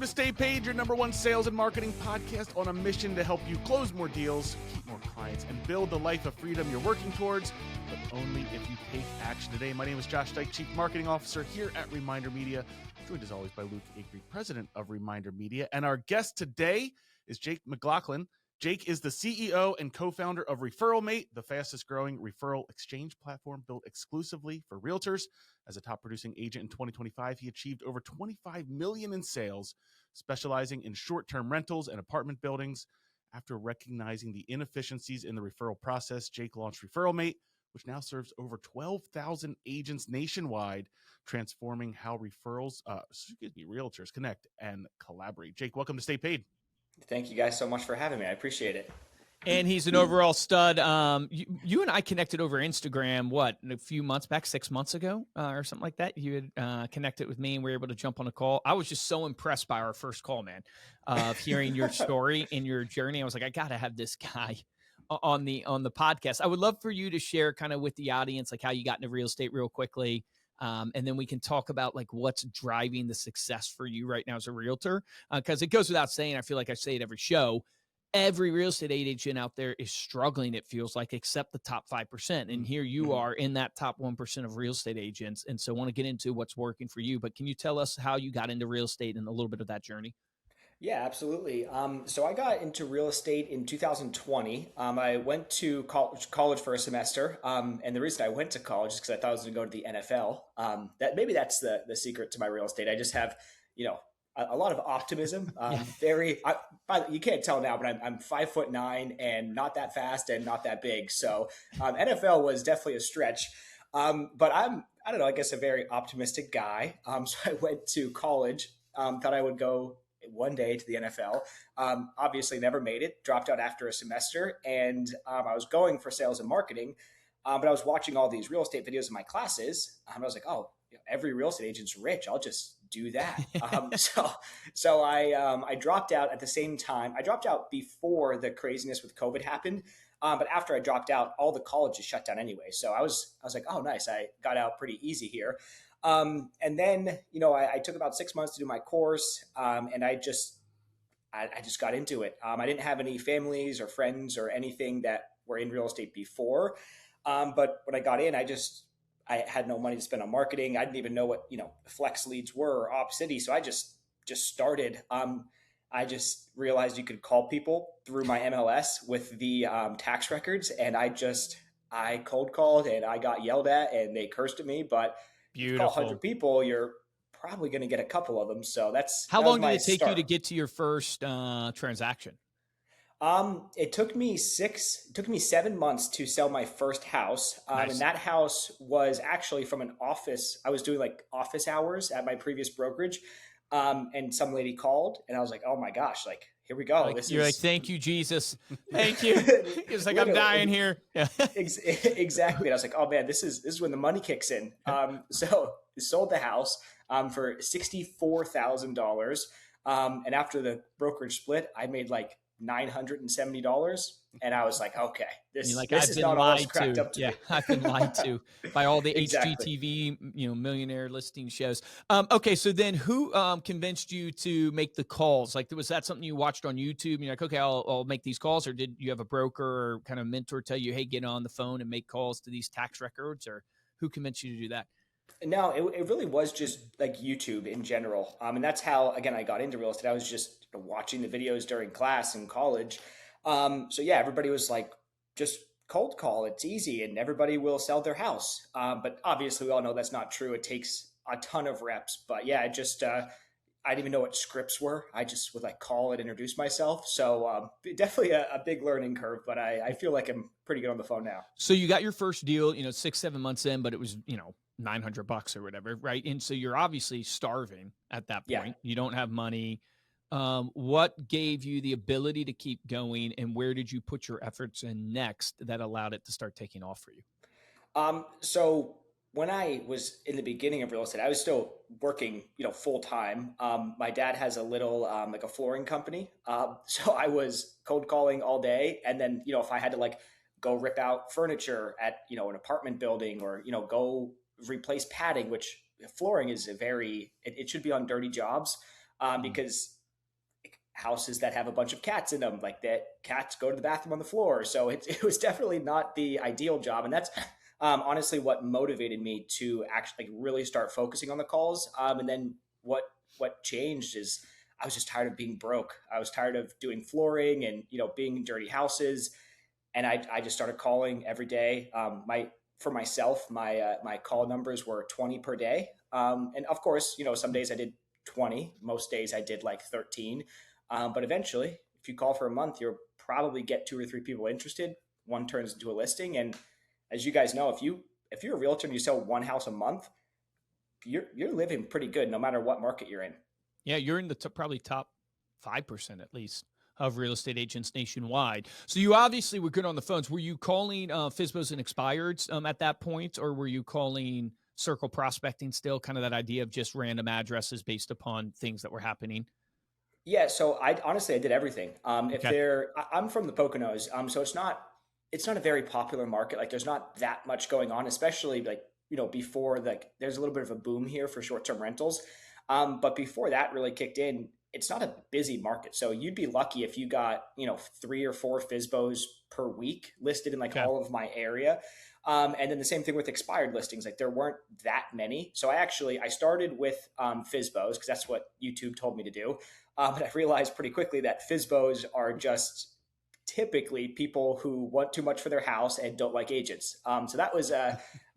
to Stay Paid, your number one sales and marketing podcast on a mission to help you close more deals, keep more clients, and build the life of freedom you're working towards, but only if you take action today. My name is Josh Dyke, Chief Marketing Officer here at Reminder Media, joined as always by Luke Acree, President of Reminder Media. And our guest today is Jake McLaughlin. Jake is the CEO and co-founder of ReferralMate, the fastest growing referral exchange platform built exclusively for realtors. As a top producing agent in 2025, he achieved over $25 million in sales, specializing in short-term rentals and apartment buildings. After recognizing the inefficiencies in the referral process, Jake launched ReferralMate, which now serves over 12,000 agents nationwide, transforming how realtors connect and collaborate. Jake, welcome to Stay Paid. Thank you guys so much for having me. I appreciate it. And he's an overall stud. You and I connected over Instagram, a few months back, 6 months ago or something like that. You had connected with me and we were able to jump on a call. I was just so impressed by our first call, man, of hearing your story and your journey. I was like, I got to have this guy on the podcast. I would love for you to share kind of with the audience, like how you got into real estate real quickly. And then we can talk about like what's driving the success for you right now as a realtor. Because it goes without saying, I feel like I say it every show, every real estate agent out there is struggling, it feels like, except the top 5%. And here you are in that top 1% of real estate agents. And so I want to get into what's working for you. But can you tell us how you got into real estate and a little bit of that journey? Yeah, absolutely. So I got into real estate in 2020. I went to college for a semester. And the reason I went to college is because I thought I was going to go to the NFL. That's the secret to my real estate. I just have, a lot of optimism. You can't tell now, but I'm 5'9" and not that fast and not that big. So NFL was definitely a stretch. But I don't know, I guess a very optimistic guy. So I went to college, thought I would go one day to the NFL. Obviously never made it, dropped out after a semester. And I was going for sales and marketing, but I was watching all these real estate videos in my classes. I was like, every real estate agent's rich. I'll just do that. So I dropped out at the same time. I dropped out before the craziness with COVID happened. But after I dropped out, all the colleges shut down anyway. So I was like, oh, nice. I got out pretty easy here. And then, I took about 6 months to do my course. And I just got into it. I didn't have any families or friends or anything that were in real estate before. But when I got in, I had no money to spend on marketing. I didn't even know what, flex leads were or op city. So I just started. I just realized you could call people through my MLS with the tax records. And I cold called and I got yelled at and they cursed at me, but you call 100 people, you're probably going to get a couple of them. So how long did it take you to get to your first transaction? It took me 7 months to sell my first house. Nice. And that house was actually from an office. I was doing like office hours at my previous brokerage. And some lady called and I was like, oh my gosh, like, here we go. You're like, thank you, Jesus. Thank you. It's like, I'm dying here. Yeah. Exactly. And I was like, oh man, this is when the money kicks in. So I sold the house, for $64,000. And after the brokerage split, I made like $970. And I was like, okay, this is not all it's cracked up to be. I've been lied to by all the Exactly. HGTV, millionaire listing shows. Okay. So then who convinced you to make the calls? Like, was that something you watched on YouTube and you're like, okay, I'll make these calls? Or did you have a broker or kind of mentor tell you, hey, get on the phone and make calls to these tax records? Or who convinced you to do that? No, it really was just like YouTube in general. And that's how, again, I got into real estate. I was just watching the videos during class in college. So yeah, everybody was like, just cold call. It's easy and everybody will sell their house. But obviously we all know that's not true. It takes a ton of reps, but yeah, I didn't even know what scripts were. I just would like call and introduce myself. So definitely a big learning curve, but I feel like I'm pretty good on the phone now. So you got your first deal, 6-7 months in, but it was, $900 or whatever. Right. And so you're obviously starving at that point. Yeah. You don't have money. What gave you the ability to keep going and where did you put your efforts in next that allowed it to start taking off for you? So when I was in the beginning of real estate, I was still working, full time. My dad has a little, like a flooring company. So I was cold calling all day. And then, if I had to like go rip out furniture at, an apartment building or, go replace padding, which flooring is it should be on dirty jobs. because houses that have a bunch of cats in them, like that cats go to the bathroom on the floor. So it was definitely not the ideal job. And that's honestly what motivated me to actually really start focusing on the calls. And then what changed is I was just tired of being broke. I was tired of doing flooring and, being in dirty houses. And I just started calling every day. For myself, my call numbers were 20 per day. And of course, some days I did 20, most days I did like 13. But eventually, if you call for a month, you'll probably get 2 or 3 people interested. One turns into a listing. And as you guys know, if you're a realtor and you sell one house a month, you're living pretty good no matter what market you're in. Yeah, you're in the probably top 5% at least of real estate agents nationwide. So you obviously were good on the phones. Were you calling FSBOs and expireds at that point, or were you calling circle prospecting still, kind of that idea of just random addresses based upon things that were happening? Yeah, so I did everything. Okay. I'm from the Poconos, so it's not a very popular market. Like there's not that much going on, especially like before there's a little bit of a boom here for short-term rentals. But before that really kicked in, it's not a busy market. So you'd be lucky if you got 3 or 4 FSBOs per week listed in like Okay. all of my area. And then the same thing with expired listings. Like there weren't that many. So I started with FSBOs because that's what YouTube told me to do. But I realized pretty quickly that FSBOs are just typically people who want too much for their house and don't like agents. So that was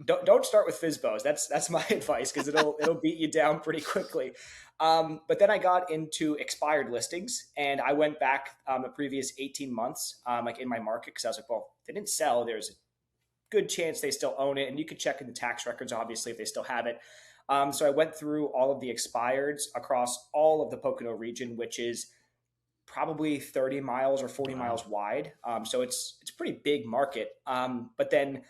don't start with FSBOs. That's my advice because it'll beat you down pretty quickly. But then I got into expired listings and I went back the previous 18 months like in my market because I was like, well, if they didn't sell, there's a good chance they still own it, and you could check in the tax records obviously if they still have it. So I went through all of the expireds across all of the Pocono region, which is probably 30 miles or 40 miles wide. So it's a pretty big market. But then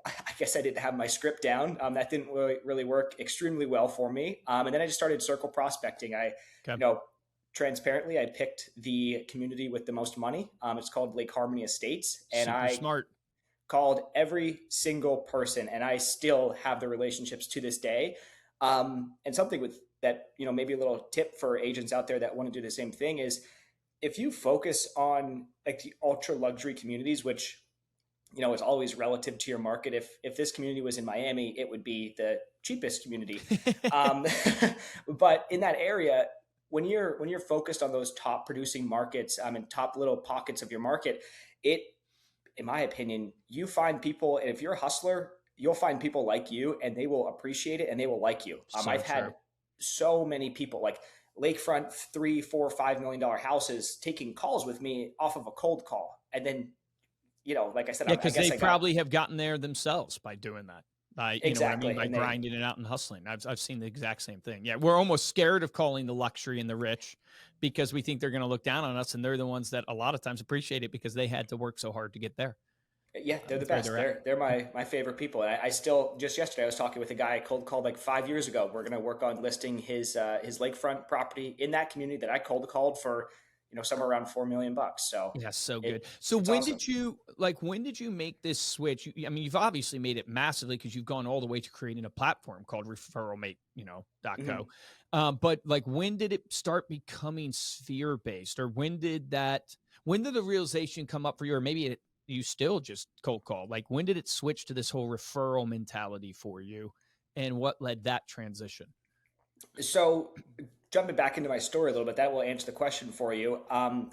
I guess I didn't have my script down. That didn't really work extremely well for me. And then I just started circle prospecting. Transparently, I picked the community with the most money. It's called Lake Harmony Estates. And Super smart. called every single person, and I still have the relationships to this day. And something with that, maybe a little tip for agents out there that want to do the same thing is if you focus on like the ultra luxury communities, which, is always relative to your market. If this community was in Miami, it would be the cheapest community. But in that area, when you're focused on those top producing markets and top little pockets of your market, in my opinion, you find people, and if you're a hustler, you'll find people like you and they will appreciate it and they will like you. I've had so many people like lakefront $3, $4, $5 million houses taking calls with me off of a cold call. And then, like I said, because they probably have gotten there themselves by doing that. Exactly. By grinding it out and hustling. I've seen the exact same thing. Yeah. We're almost scared of calling the luxury and the rich because we think they're going to look down on us, and they're the ones that a lot of times appreciate it because they had to work so hard to get there. Yeah, they're the best. They're my favorite people. And I still, just yesterday, I was talking with a guy I cold called like 5 years ago. We're going to work on listing his lakefront property in that community that I cold called for, somewhere around $4 million. So yeah, so good. So when awesome. When did you make this switch? You've obviously made it massively because you've gone all the way to creating a platform called ReferralMate, .co. Mm-hmm. But like, when did it start becoming sphere based, or when did the realization come up for you, or maybe you still just cold call? Like, when did it switch to this whole referral mentality for you, and what led that transition? So jumping back into my story a little bit, that will answer the question for you.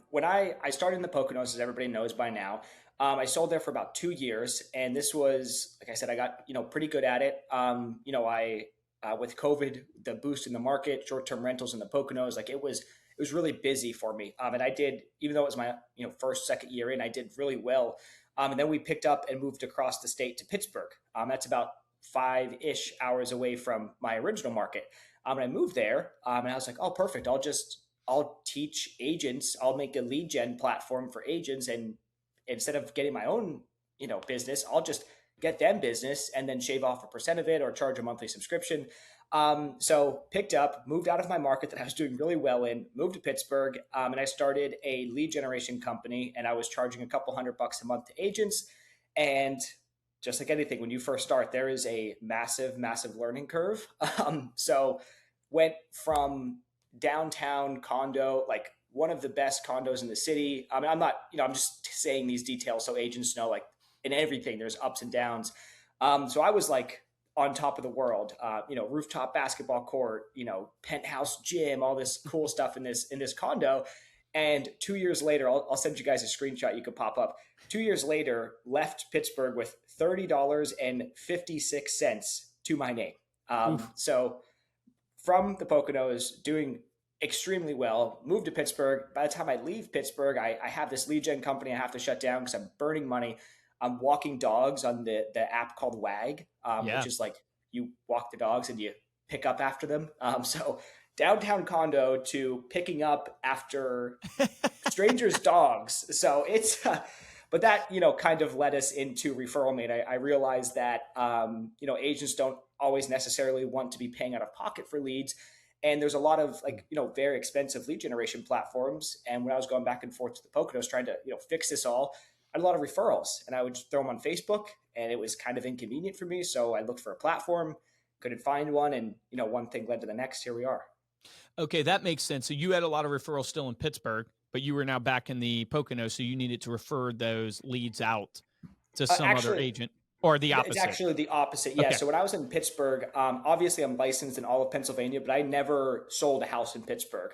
When I started in the Poconos, as everybody knows by now, I sold there for about 2 years. And this was, like I said, I got, pretty good at it. With COVID, the boost in the market, short-term rentals in the Poconos, like it was really busy for me. And I did, even though it was my, second year in, I did really well. And then we picked up and moved across the state to Pittsburgh. That's about 5-ish hours away from my original market. And I moved there and I was like, oh, perfect. I'll teach agents. I'll make a lead gen platform for agents. And instead of getting my own, business, I'll just get them business and then shave off a percent of it or charge a monthly subscription. So picked up, moved out of my market that I was doing really well in, moved to Pittsburgh, and I started a lead generation company, and I was charging a couple $100 a month to agents. And just like anything, when you first start, there is a massive, massive learning curve. So went from downtown condo, like one of the best condos in the city. I mean, I'm not, I'm just saying these details so agents know, like in everything, there's ups and downs. So I was like on top of the world, rooftop basketball court, penthouse gym, all this cool stuff in this condo. And 2 years later, I'll send you guys a screenshot you could pop up. 2 years later, left Pittsburgh with $30.56 to my name. So from the Poconos, doing extremely well, moved to Pittsburgh. By the time I leave Pittsburgh, I have this lead gen company I have to shut down because I'm burning money. I'm walking dogs on the app called Wag, which is like you walk the dogs and you pick up after them. So downtown condo to picking up after strangers' dogs. So it's, but that, kind of led us into ReferralMate. I realized that, agents don't always necessarily want to be paying out of pocket for leads. And there's a lot of very expensive lead generation platforms. And when I was going back and forth to the Poconos trying to, fix this all, I had a lot of referrals and I would just throw them on Facebook and it was kind of inconvenient for me. So I looked for a platform, couldn't find one. And, one thing led to the next. Here we are. Okay, that makes sense. So you had a lot of referrals still in Pittsburgh, but you were now back in the Poconos, so you needed to refer those leads out to some other agent, or the opposite? It's actually the opposite. Yeah. Okay. So when I was in Pittsburgh, obviously I'm licensed in all of Pennsylvania, but I never sold a house in Pittsburgh.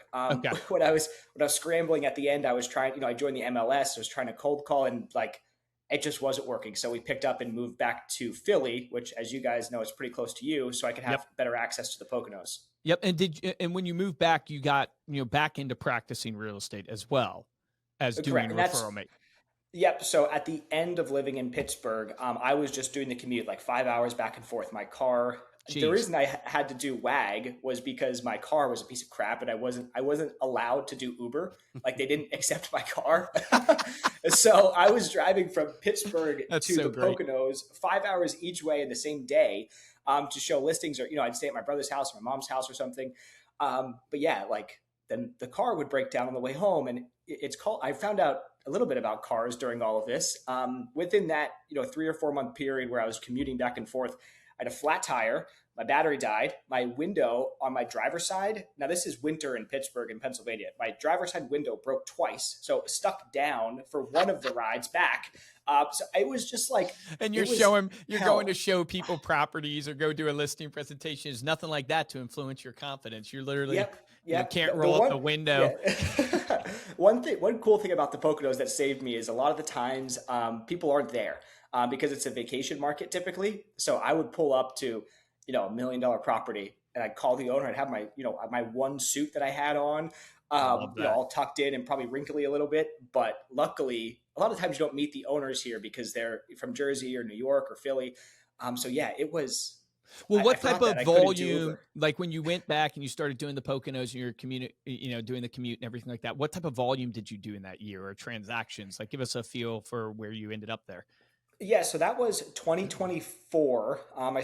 When I was scrambling at the end, I was trying, I joined the MLS, I was trying to cold call and it just wasn't working. So we picked up and moved back to Philly, which as you guys know, is pretty close to you. So I could have better access to the Poconos. Yep. And when you moved back, you got, back into practicing real estate as well as doing ReferralMate. Yep. So at the end of living in Pittsburgh, I was just doing the commute, like 5 hours back and forth. My car, The reason I had to do WAG was because my car was a piece of crap and I wasn't allowed to do Uber. Like they didn't accept my car. So I was driving from Pittsburgh to the Poconos 5 hours each way in the same day to show listings, or, I'd stay at my brother's house or my mom's house or something. But yeah, then the car would break down on the way home. And I found out a little bit about cars during all of this. Within that, 3 or 4 month period where I was commuting back and forth, I had a flat tire. My battery died. My window on my driver's side. Now this is winter in Pittsburgh in Pennsylvania. My driver's side window broke twice. So it was stuck down for one of the rides back. So it was just like, and you're going to show people properties or go do a listing presentation. There's nothing like that to influence your confidence. You're literally, you can't roll up the window. Yeah. One cool thing about the Poconos that saved me is a lot of the times people aren't there because it's a vacation market typically. So I would pull up to, $1 million property and I'd call the owner. I'd have my, my one suit that I had on, all tucked in and probably wrinkly a little bit. But luckily, a lot of times you don't meet the owners here because they're from Jersey or New York or Philly. So yeah, it was. Well, what type of volume, like when you went back and you started doing the Poconos and your commute, doing the commute and everything like that, what type of volume did you do in that year or transactions? Like give us a feel for where you ended up there. Yeah. So that was 2024. I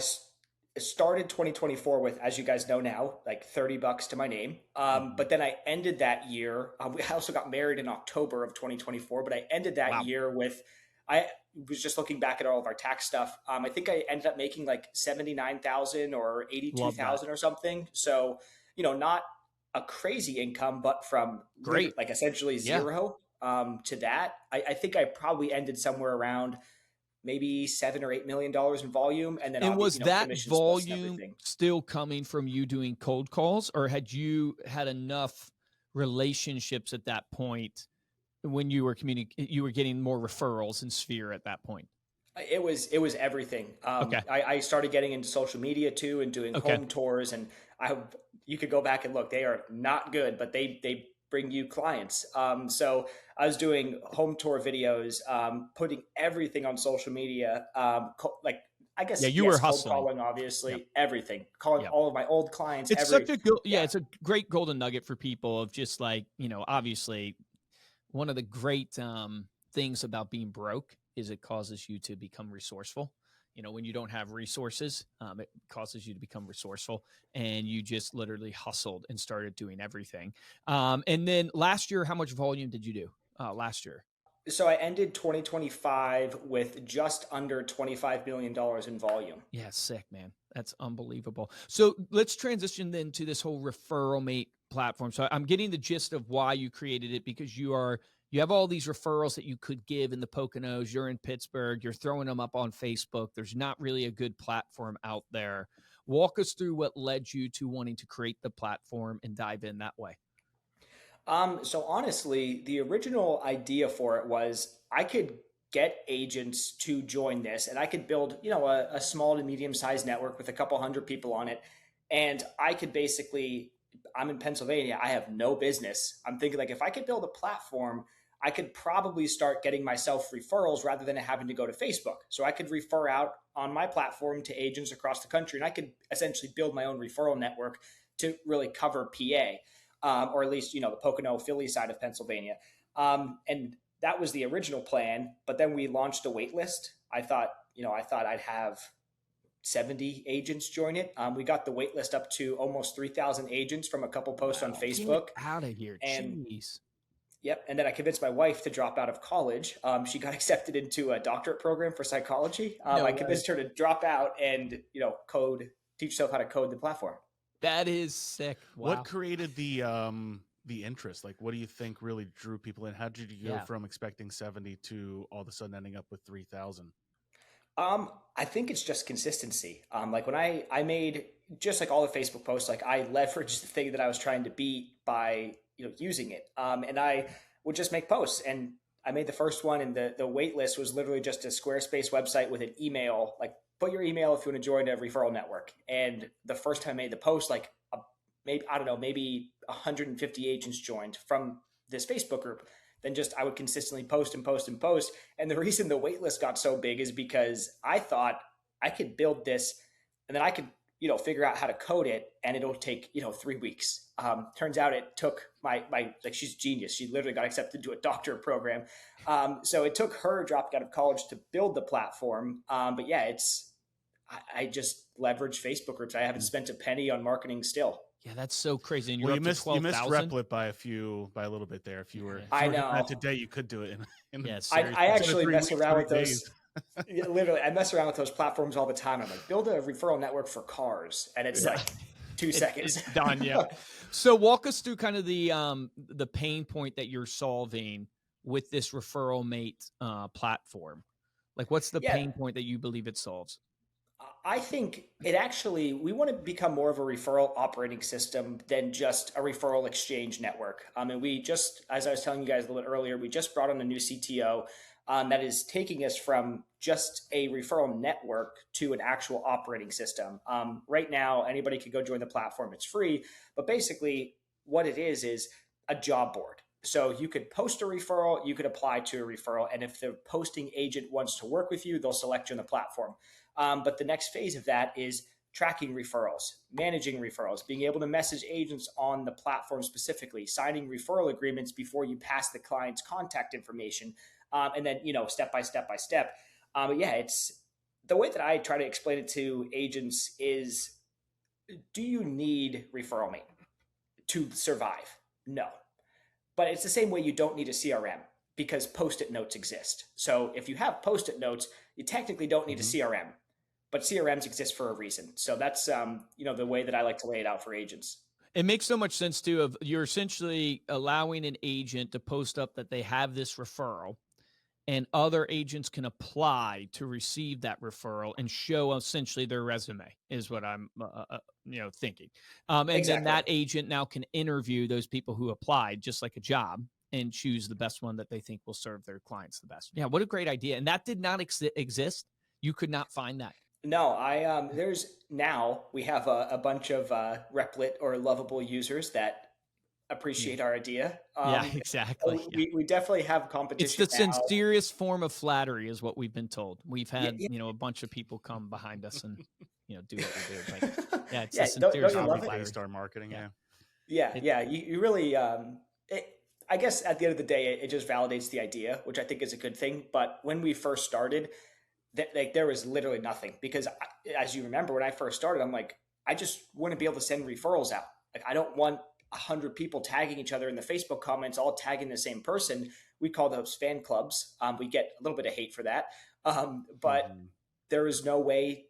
started 2024 with, as you guys know now, like $30 to my name. But then I ended that year. I also got married in October of 2024, but I ended that year with, I was just looking back at all of our tax stuff. I think I ended up making like 79,000 or 82,000 or something. So, not a crazy income, but from like essentially zero to that, I think I probably ended somewhere around maybe $7 or $8 million in volume. And then was that volume still coming from you doing cold calls, or had you had enough relationships at that point when you were you were getting more referrals in Sphere at that point? It was everything. I started getting into social media too and doing home tours, and you could go back and look, they are not good, but they bring you clients. So I was doing home tour videos, putting everything on social media. I guess you were hustling, calling, obviously, everything, calling all of my old clients. It's it's a great golden nugget for people of just like, obviously one of the great things about being broke is it causes you to become resourceful. When you don't have resources, it causes you to become resourceful, and you just literally hustled and started doing everything. And then last year, how much volume did you do last year? So I ended 2025 with just under $25 million in volume. Yeah, sick, man. That's unbelievable. So let's transition then to this whole ReferralMate platform. So I'm getting the gist of why you created it, because you have all these referrals that you could give in the Poconos. You're in Pittsburgh. You're throwing them up on Facebook. There's not really a good platform out there. Walk us through what led you to wanting to create the platform and dive in that way. So honestly, the original idea for it was I could get agents to join this and I could build, a small to medium sized network with a couple hundred people on it. And I could basically, I'm in Pennsylvania. I have no business. I'm thinking like, if I could build a platform, I could probably start getting myself referrals rather than having to go to Facebook. So I could refer out on my platform to agents across the country, and I could essentially build my own referral network to really cover PA, or at least, the Pocono Philly side of Pennsylvania. And that was the original plan. But then we launched a wait list. I thought I'd have 70 agents join it. We got the wait list up to almost 3,000 agents from a couple posts on Facebook. Get out of here. And jeez. Yep. And then I convinced my wife to drop out of college. She got accepted into a doctorate program for psychology. I convinced her to drop out and, teach herself how to code the platform. That is sick. Wow. What created the interest? Like, what do you think really drew people in? How did you go from expecting 70 to all of a sudden ending up with 3,000? I think it's just consistency. Like when I made, just like all the Facebook posts, like I leveraged the thing that I was trying to beat by, using it. And I would just make posts, and I made the first one, and the wait list was literally just a Squarespace website with an email, like put your email if you want to join a referral network. And the first time I made the post, like maybe 150 agents joined from this Facebook group. Then just I would consistently post and post and post. And the reason the wait list got so big is because I thought I could build this and then I could, figure out how to code it and it'll take, 3 weeks. Turns out it took my she's genius. She literally got accepted to a doctorate program. So it took her dropping out of college to build the platform. But yeah, I just leveraged Facebook groups. I haven't spent a penny on marketing still. Yeah, that's so crazy. And you missed 12,000? Replit by a little bit there. If you were I know today, you could do it in yes. I actually mess around with those. Literally, I mess around with those platforms all the time. I'm like, build a referral network for cars, and it's like 2 seconds. It's done. Yeah. So walk us through kind of the pain point that you're solving with this ReferralMate platform. Like, what's the pain point that you believe it solves? I think we want to become more of a referral operating system than just a referral exchange network. And we just, as I was telling you guys a little bit earlier, we just brought on a new CTO that is taking us from just a referral network to an actual operating system. Right now, anybody can go join the platform. It's free. But basically what it is a job board. So you could post a referral, you could apply to a referral. And if the posting agent wants to work with you, they'll select you on the platform. But the next phase of that is tracking referrals, managing referrals, being able to message agents on the platform specifically, signing referral agreements before you pass the client's contact information, and then, step by step. But yeah, it's the way that I try to explain it to agents is, do you need ReferralMate to survive? No. But it's the same way you don't need a CRM because Post-it notes exist. So if you have Post-it notes, you technically don't need a CRM. But CRMs exist for a reason. So that's, the way that I like to lay it out for agents. It makes so much sense too. Of you're essentially allowing an agent to post up that they have this referral, and other agents can apply to receive that referral and show essentially their resume is what I'm, thinking. And Exactly. Then that agent now can interview those people who applied just like a job and choose the best one that they think will serve their clients the best. Yeah. What a great idea. And that did not exist. You could not find that. No, we have a bunch of Replit or Lovable users that appreciate our idea. Yeah, exactly. We definitely have competition. It's the sincerest form of flattery is what we've been told. We've had, a bunch of people come behind us and, do what we do. But yeah, it's the sincerest form of flattery. Star marketing. Yeah. You really, I guess at the end of the day, it just validates the idea, which I think is a good thing. But when we first started, there was literally nothing because as you remember, when I first started, I'm like, I just want to be able to send referrals out. Like, I don't want 100 people tagging each other in the Facebook comments, all tagging the same person. We call those fan clubs. We get a little bit of hate for that. But there is no way.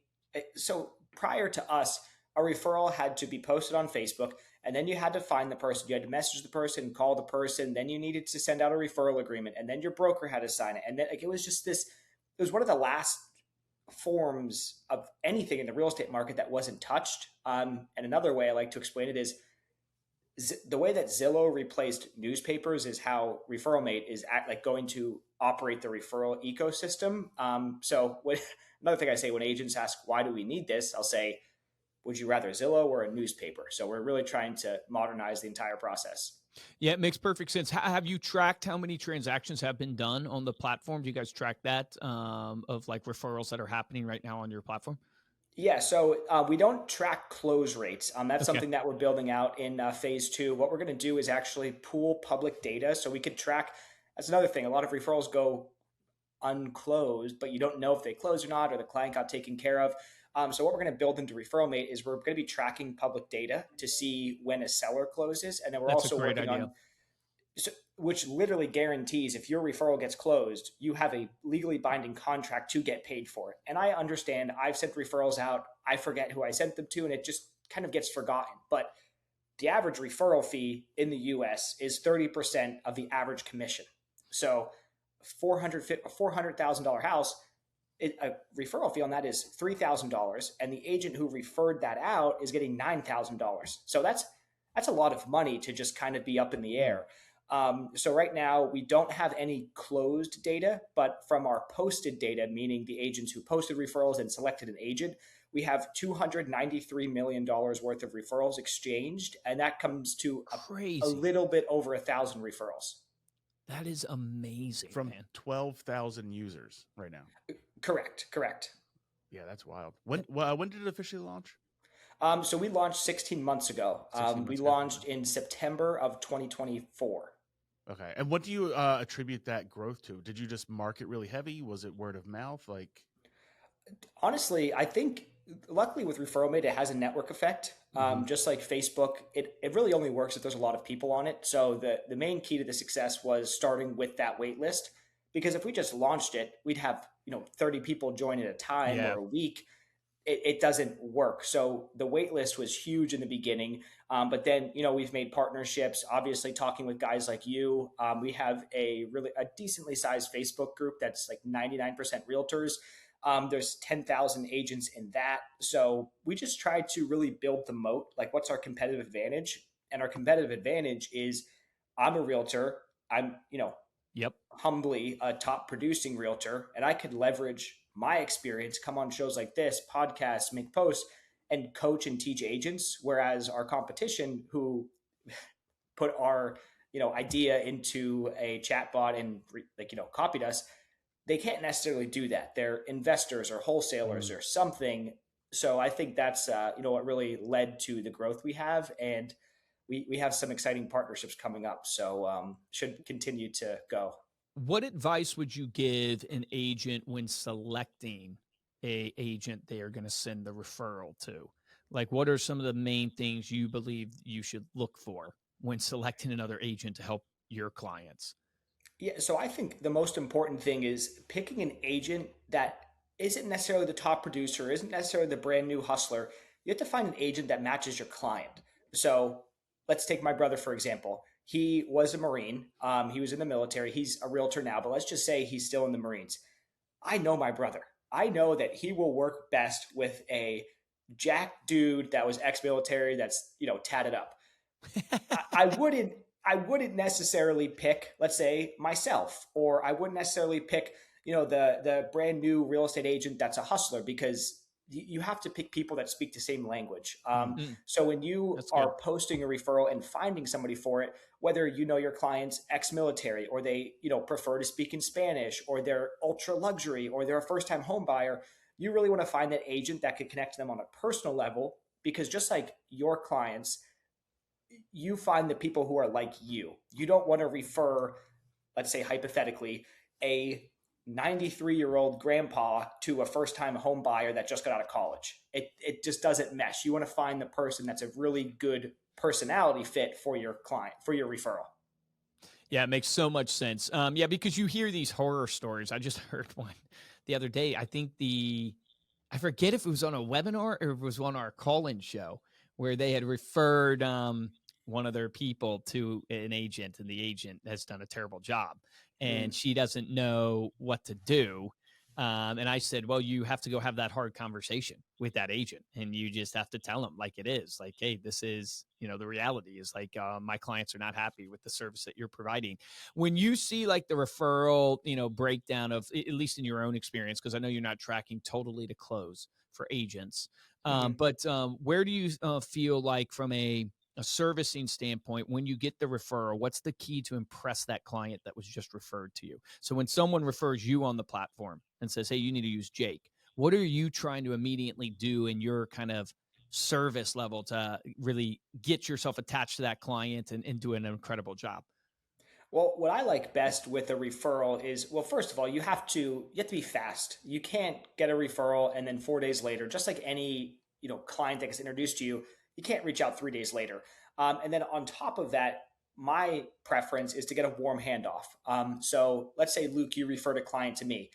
So prior to us, a referral had to be posted on Facebook, and then you had to find the person. You had to message the person, call the person. Then you needed to send out a referral agreement, and then your broker had to sign it. And then like, it was just this. It was one of the last forms of anything in the real estate market that wasn't touched. And another way I like to explain it is the way that Zillow replaced newspapers is how ReferralMate is going to operate the referral ecosystem. Another thing I say when agents ask, why do we need this? I'll say, would you rather Zillow or a newspaper? So we're really trying to modernize the entire process. Yeah, it makes perfect sense. Have you tracked how many transactions have been done on the platform? Do you guys track that of like referrals that are happening right now on your platform? Yeah, so we don't track close rates. That's Okay. something that we're building out in phase 2. What we're going to do is actually pool public data so we could track. That's another thing. A lot of referrals go unclosed, but you don't know if they closed or not, or the client got taken care of. So what we're going to build into ReferralMate is we're going to be tracking public data to see when a seller closes, and then we're That's also a great working idea. on, which literally guarantees if your referral gets closed, you have a legally binding contract to get paid for it. And I understand I've sent referrals out, I forget who I sent them to, and it just kind of gets forgotten. But the average referral fee in the US is 30% of the average commission. So a $400,000 house, a referral fee on that is $3,000, and the agent who referred that out is getting $9,000. So that's a lot of money to just kind of be up in the air. So right now we don't have any closed data, but from our posted data, meaning the agents who posted referrals and selected an agent, we have $293 million worth of referrals exchanged, and that comes to a little bit over 1,000 referrals. That is amazing. From man. 12,000 users right now. Correct. Yeah, that's wild. When did it officially launch? So we launched 16 months ago. We launched in September of 2024. Okay. And what do you attribute that growth to? Did you just market really heavy? Was it word of mouth? Like, honestly, I think luckily with ReferralMate, it has a network effect. Just like Facebook, it really only works if there's a lot of people on it. So the main key to the success was starting with that wait list, because if we just launched it, we'd have 30 people join at a time or a week. It doesn't work. So the wait list was huge in the beginning. But then, we've made partnerships, obviously talking with guys like you. We have a decently sized Facebook group that's like 99% realtors. There's 10,000 agents in that. So we just try to really build the moat. Like, what's our competitive advantage? And our competitive advantage is I'm a realtor. I'm, humbly a top producing realtor, and I could leverage my experience, come on shows like this, podcasts, make posts, and coach and teach agents. Whereas our competition, who put our idea into a chatbot and copied us, they can't necessarily do that. They're investors or wholesalers or something. So I think that's what really led to the growth we have, and we have some exciting partnerships coming up. So should continue to go. What advice would you give an agent when selecting a agent they are going to send the referral to? Like, what are some of the main things you believe you should look for when selecting another agent to help your clients? Yeah, so I think the most important thing is picking an agent that isn't necessarily the top producer, isn't necessarily the brand new hustler. You have to find an agent that matches your client. So let's take my brother, for example. He was a Marine. He was in the military. He's a realtor now, but let's just say he's still in the Marines. I know my brother. I know that he will work best with a jack dude that was ex-military that's, tatted up. I wouldn't necessarily pick, let's say, myself, or I wouldn't necessarily pick, the brand new real estate agent that's a hustler, because you have to pick people that speak the same language. So when you are posting a referral and finding somebody for it, whether your client's ex-military, or they prefer to speak in Spanish, or they're ultra luxury, or they're a first-time home buyer, you really want to find that agent that could connect to them on a personal level, because just like your clients, you find the people who are like you. You don't want to refer, let's say hypothetically, a 93-year-old grandpa to a first-time home buyer that just got out of college. It just doesn't mesh. You want to find the person that's a really good personality fit for your client, for your referral. Yeah, it makes so much sense. Because you hear these horror stories. I just heard one the other day. I think the I forget if it was on a webinar or if it was on our call-in show where they had referred one of their people to an agent, and the agent has done a terrible job, and she doesn't know what to do. And I said, well, you have to go have that hard conversation with that agent, and you just have to tell them like it is, like, hey, this is, the reality is like, my clients are not happy with the service that you're providing. When you see like the referral, breakdown of, at least in your own experience, because I know you're not tracking totally to close for agents, but where do you feel like from a servicing standpoint, when you get the referral, what's the key to impress that client that was just referred to you? So when someone refers you on the platform and says, hey, you need to use Jake, what are you trying to immediately do in your kind of service level to really get yourself attached to that client and do an incredible job? Well, what I like best with a referral is, well, first of all, you have to be fast. You can't get a referral and then 4 days later, just like any, client that gets introduced to you, you can't reach out 3 days later. And then on top of that, my preference is to get a warm handoff. So let's say, Luke, you referred a client to me.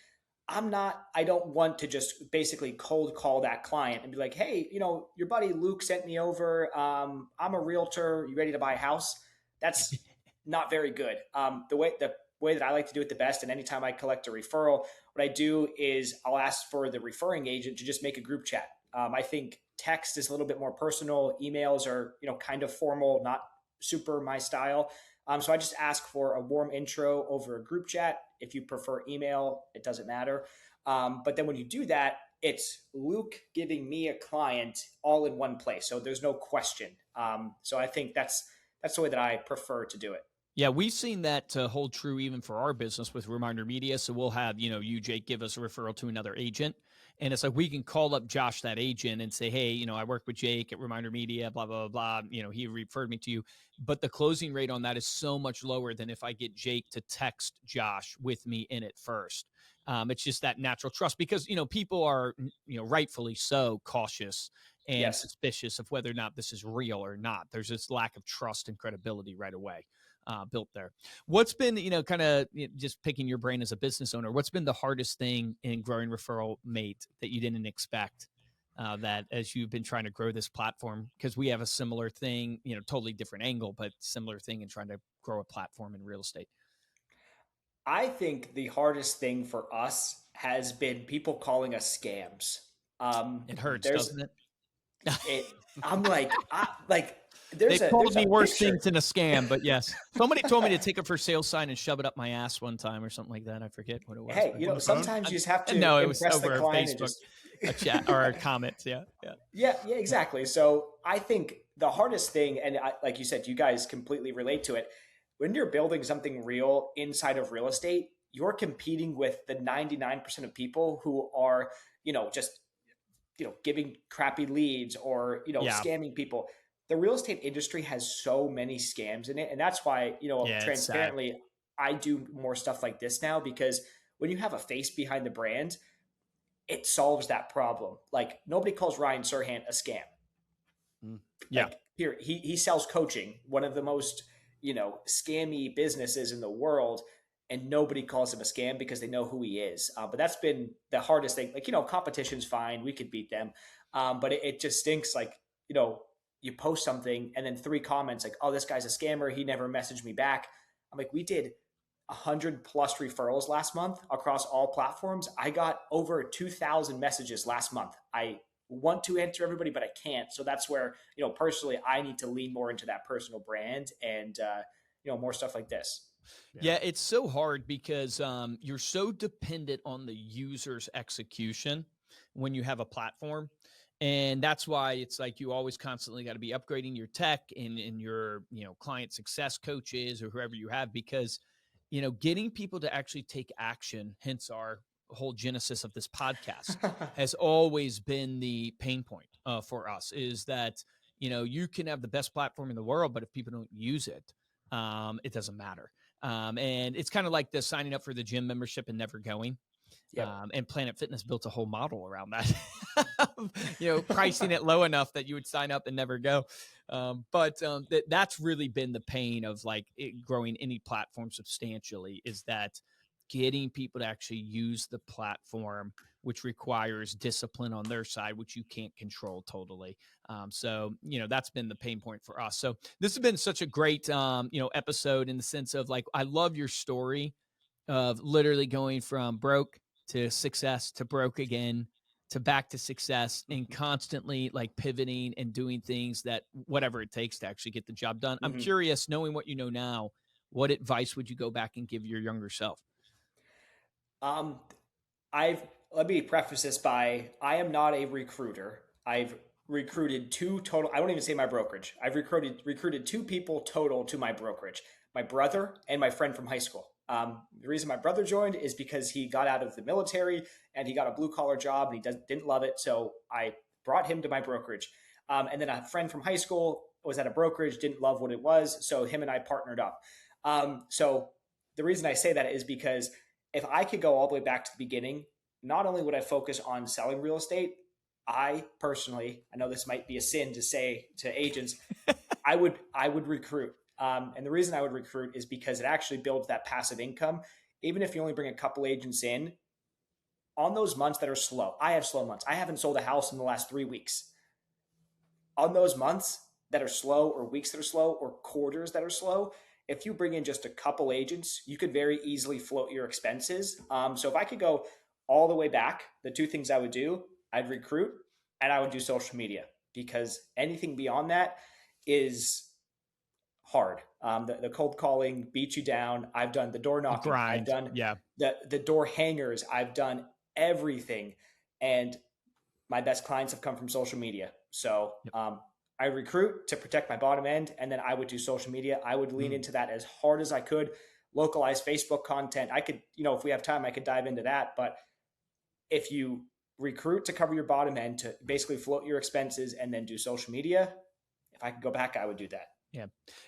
I don't want to just basically cold call that client and be like, hey, your buddy Luke sent me over. I'm a realtor. You ready to buy a house? That's not very good. The way that I like to do it the best, and anytime I collect a referral, what I do is I'll ask for the referring agent to just make a group chat. I think text is a little bit more personal. Emails are, kind of formal, not super my style. So I just ask for a warm intro over a group chat. If you prefer email, it doesn't matter. But then when you do that, it's Luke giving me a client all in one place. So there's no question. So I think that's the way that I prefer to do it. Yeah, we've seen that hold true even for our business with Reminder Media. So we'll have, you, Jake, give us a referral to another agent. And it's like we can call up Josh, that agent, and say, hey, I work with Jake at Reminder Media, blah, blah, blah, blah. He referred me to you. But the closing rate on that is so much lower than if I get Jake to text Josh with me in it first. It's just that natural trust because, people are, rightfully so cautious and suspicious of whether or not this is real or not. There's this lack of trust and credibility right away. Built there. What's been, kind of just picking your brain as a business owner, what's been the hardest thing in growing ReferralMate that you didn't expect that as you've been trying to grow this platform? Because we have a similar thing, totally different angle, but similar thing in trying to grow a platform in real estate. I think the hardest thing for us has been people calling us scams. It hurts, doesn't it? I'm like, They called me worse picture. things than a scam, but yes. Somebody told me to take it for sale sign and shove it up my ass one time or something like that. I forget what it was. Hey, sometimes you just have to no, it was impress over the client Facebook, and just a chat or a comment. Yeah, exactly. So I think the hardest thing, and like you said, you guys completely relate to it. When you're building something real inside of real estate, you're competing with the 99% of people who are, just, giving crappy leads or, scamming people. The real estate industry has so many scams in it. And that's why, transparently, I do more stuff like this now, because when you have a face behind the brand, it solves that problem. Like, nobody calls Ryan Serhant a scam. Yeah. Like, here, he sells coaching, one of the most, scammy businesses in the world. And nobody calls him a scam because they know who he is. But that's been the hardest thing. Like, competition's fine. We could beat them. But it just stinks. Like, you post something and then 3 comments like, oh, this guy's a scammer. He never messaged me back. I'm like, we did 100+ referrals last month across all platforms. I got over 2,000 messages last month. I want to answer everybody, but I can't. So that's where, personally, I need to lean more into that personal brand and, more stuff like this. Yeah, it's so hard because you're so dependent on the user's execution when you have a platform. And that's why it's like you always constantly got to be upgrading your tech and your, client success coaches or whoever you have, because, getting people to actually take action, hence our whole genesis of this podcast, has always been the pain point for us, is that, you can have the best platform in the world, but if people don't use it, it doesn't matter. And it's kind of like the signing up for the gym membership and never going. Yep. And Planet Fitness built a whole model around that, pricing it low enough that you would sign up and never go. But that's really been the pain of like growing any platform substantially, is that getting people to actually use the platform, which requires discipline on their side, which you can't control totally. So, that's been the pain point for us. So this has been such a great, episode in the sense of like, I love your story of literally going from broke to success to broke again to back to success and constantly like pivoting and doing things that whatever it takes to actually get the job done. I'm curious, knowing what you know now, what advice would you go back and give your younger self? Let me preface this by, I am not a recruiter. I've recruited two total. I won't even say my brokerage. I've recruited two people total to my brokerage, my brother and my friend from high school. The reason my brother joined is because he got out of the military and he got a blue collar job and he didn't love it. So I brought him to my brokerage. And then a friend from high school was at a brokerage, didn't love what it was. So him and I partnered up. So the reason I say that is because if I could go all the way back to the beginning, not only would I focus on selling real estate, I personally, I know this might be a sin to say to agents, I would recruit. And the reason I would recruit is because it actually builds that passive income. Even if you only bring a couple agents in, on those months that are slow, I have slow months. I haven't sold a house in the last 3 weeks. On those months that are slow, or weeks that are slow, or quarters that are slow, if you bring in just a couple agents, you could very easily float your expenses. So if I could go all the way back, the two things I would do, I'd recruit and I would do social media, because anything beyond that is hard. The cold calling beats you down. I've done the door knocking. I've done the door hangers. I've done everything. And my best clients have come from social media. So I recruit to protect my bottom end, and then I would do social media. I would lean into that as hard as I could. Localize Facebook content. I could, if we have time, I could dive into that. But if you recruit to cover your bottom end, to basically float your expenses, and then do social media, if I could go back, I would do that. Yeah,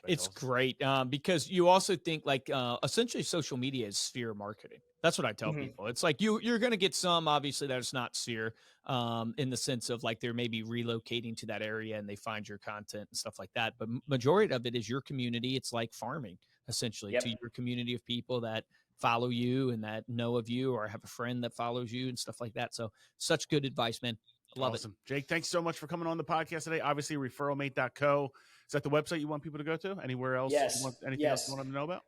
it's great because you also think like essentially social media is sphere marketing. That's what I tell people. It's like you're going to get some, obviously, that it's not sphere in the sense of like they're maybe relocating to that area and they find your content and stuff like that. But majority of it is your community. It's like farming essentially to your community of people that follow you and that know of you or have a friend that follows you and stuff like that. So such good advice, man. Love it. Jake, thanks so much for coming on the podcast today. Obviously, referralmate.co. Is that the website you want people to go to? Anywhere else? Yes. Anything else you want them to know about?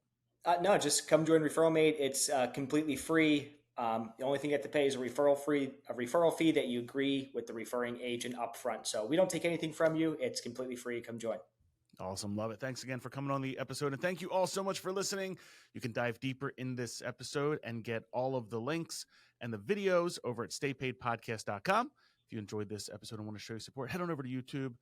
No, just come join ReferralMate. It's completely free. The only thing you have to pay is a referral fee that you agree with the referring agent up front. So we don't take anything from you. It's completely free. Come join. Awesome. Love it. Thanks again for coming on the episode. And thank you all so much for listening. You can dive deeper in this episode and get all of the links and the videos over at staypaidpodcast.com. If you enjoyed this episode and want to show your support, head on over to YouTube,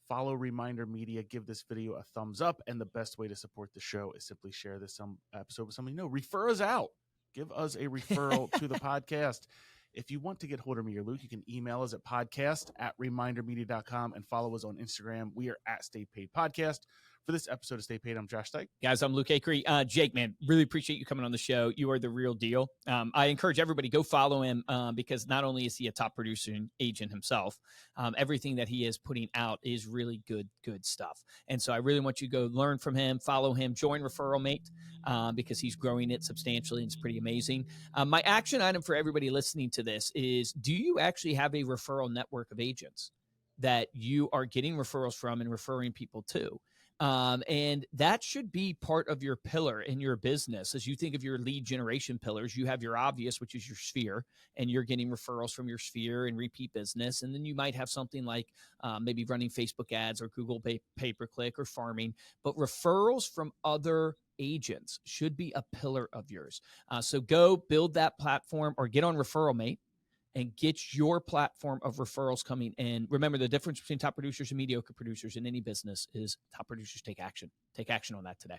follow Reminder Media, give this video a thumbs up. And the best way to support the show is simply share this episode with someone you know. Refer us out. Give us a referral to the podcast. If you want to get hold of me or Luke, you can email us at podcast@remindermedia.com and follow us on Instagram. We are at Stay Paid Podcast. For this episode of Stay Paid, I'm Josh Dyke. Guys, I'm Luke Acree. Jake, man, really appreciate you coming on the show. You are the real deal. I encourage everybody, go follow him because not only is he a top producer and agent himself, everything that he is putting out is really good stuff. And so I really want you to go learn from him, follow him, join ReferralMate because he's growing it substantially and it's pretty amazing. My action item for everybody listening to this is, do you actually have a referral network of agents that you are getting referrals from and referring people to? And that should be part of your pillar in your business. As you think of your lead generation pillars, you have your obvious, which is your sphere, and you're getting referrals from your sphere and repeat business. And then you might have something like maybe running Facebook ads or Google pay-per-click or farming, but referrals from other agents should be a pillar of yours. So go build that platform or get on ReferralMate and get your platform of referrals coming in. Remember, the difference between top producers and mediocre producers in any business is top producers take action. Take action on that today.